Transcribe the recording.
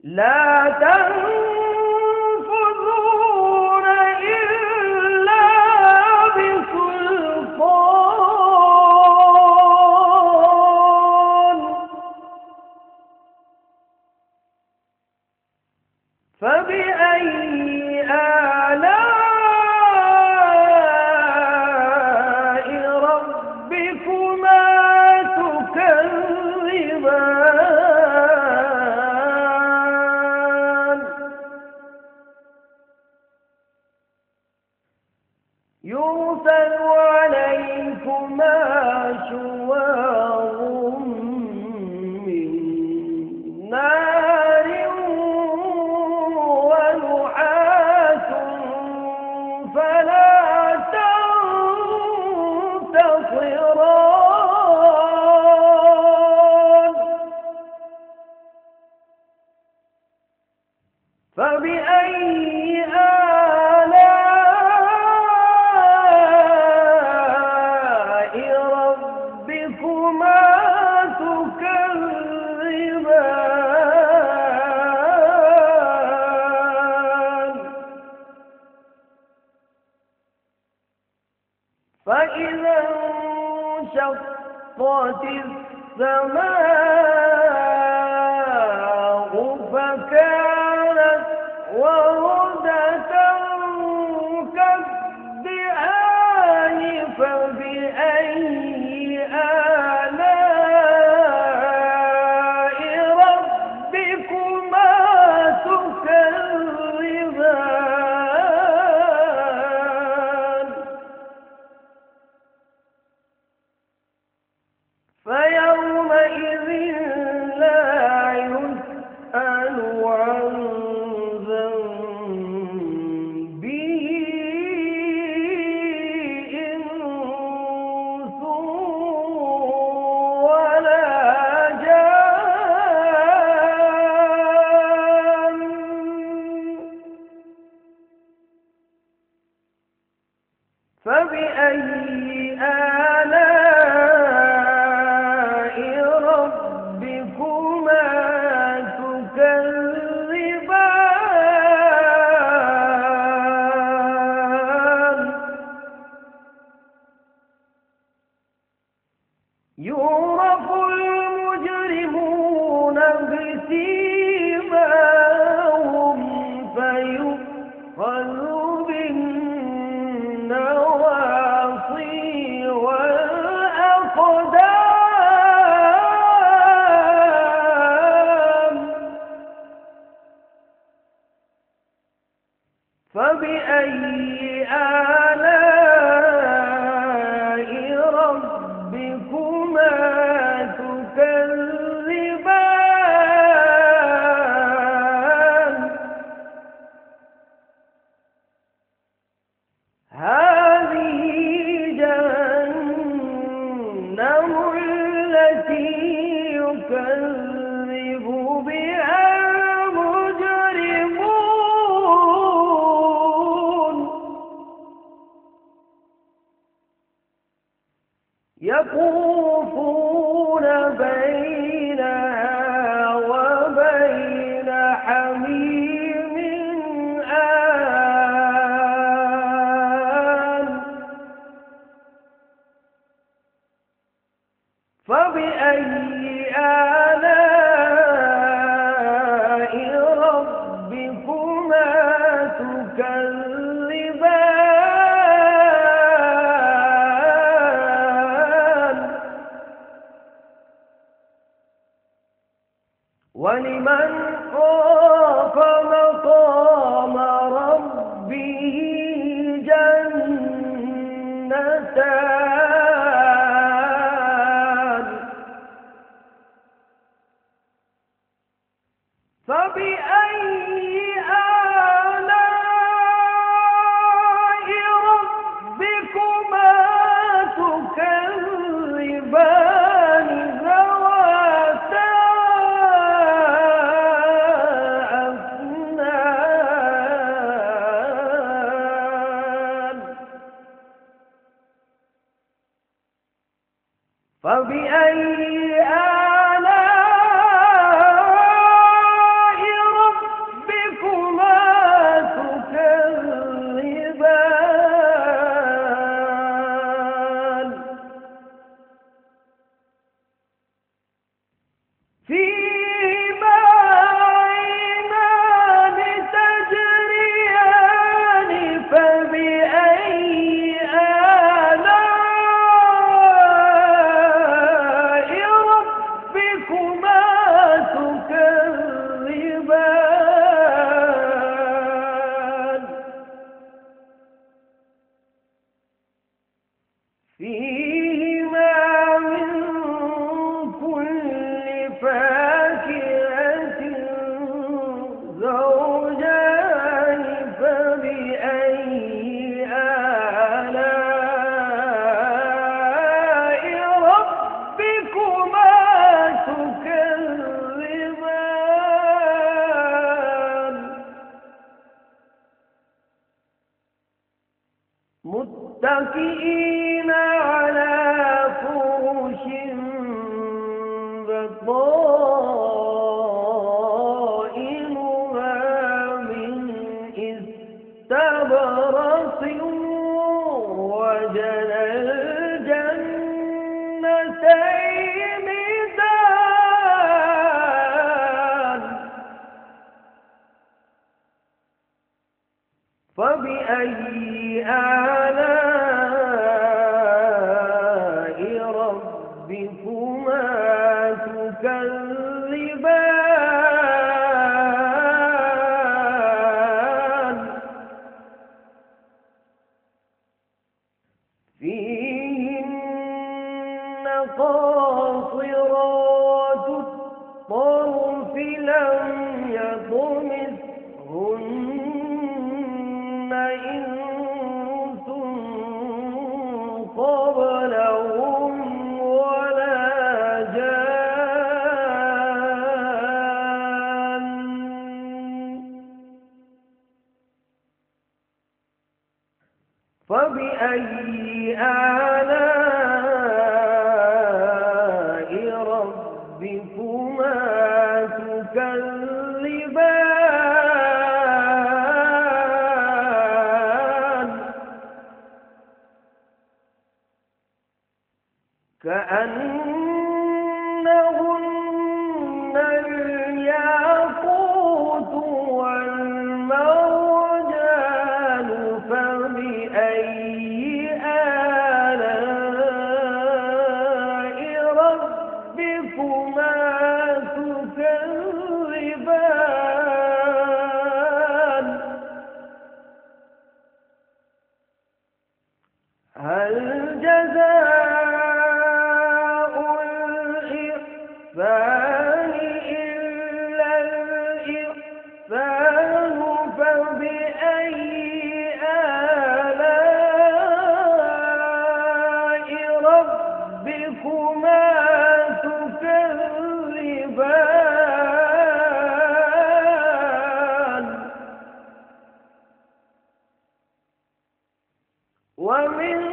لا تنفذون إلا بسلطان فبأي آلاء ربكما تكذبان يرسل عليكما شواظ من نار ونحاس فلا تنتصران فبأي آلاء ربكما تكذبان فإذا انشقت السماء فكانت وردة كالدهان فبأي آلاء ربكما تكذبان فيومئذ لا يسأل عن ذنبه إنس ولا جان فبأي آلاء ربكما تكذبان يعرف المجرمون بسيماهم فيؤخذ بالنواصي والأقدام فبأي آلاء ربكما تكذبان هذه جهنم التي يكذب بها المجرمون يطوفون بينها وبين حميم آن فبأي آلاء ربكما تكذبان ولمن خاف مقام ربه جنتان فبأي متكئين على فرش بطائنها من استبرق وجنى الجنتين دان فبأي آلاء ربكما تكذبان فيهن قاصرات الطرف لم يطمثهن إنس قبلهم ولا جان فبأي آلاء ربكما تكذبان كأنهن الياقوت والمرجان فبأي آلاء ربكما تكذبان هل جزاء الإحسان إلا الإحسان فبأي آلاء ربكما تكذبان ومن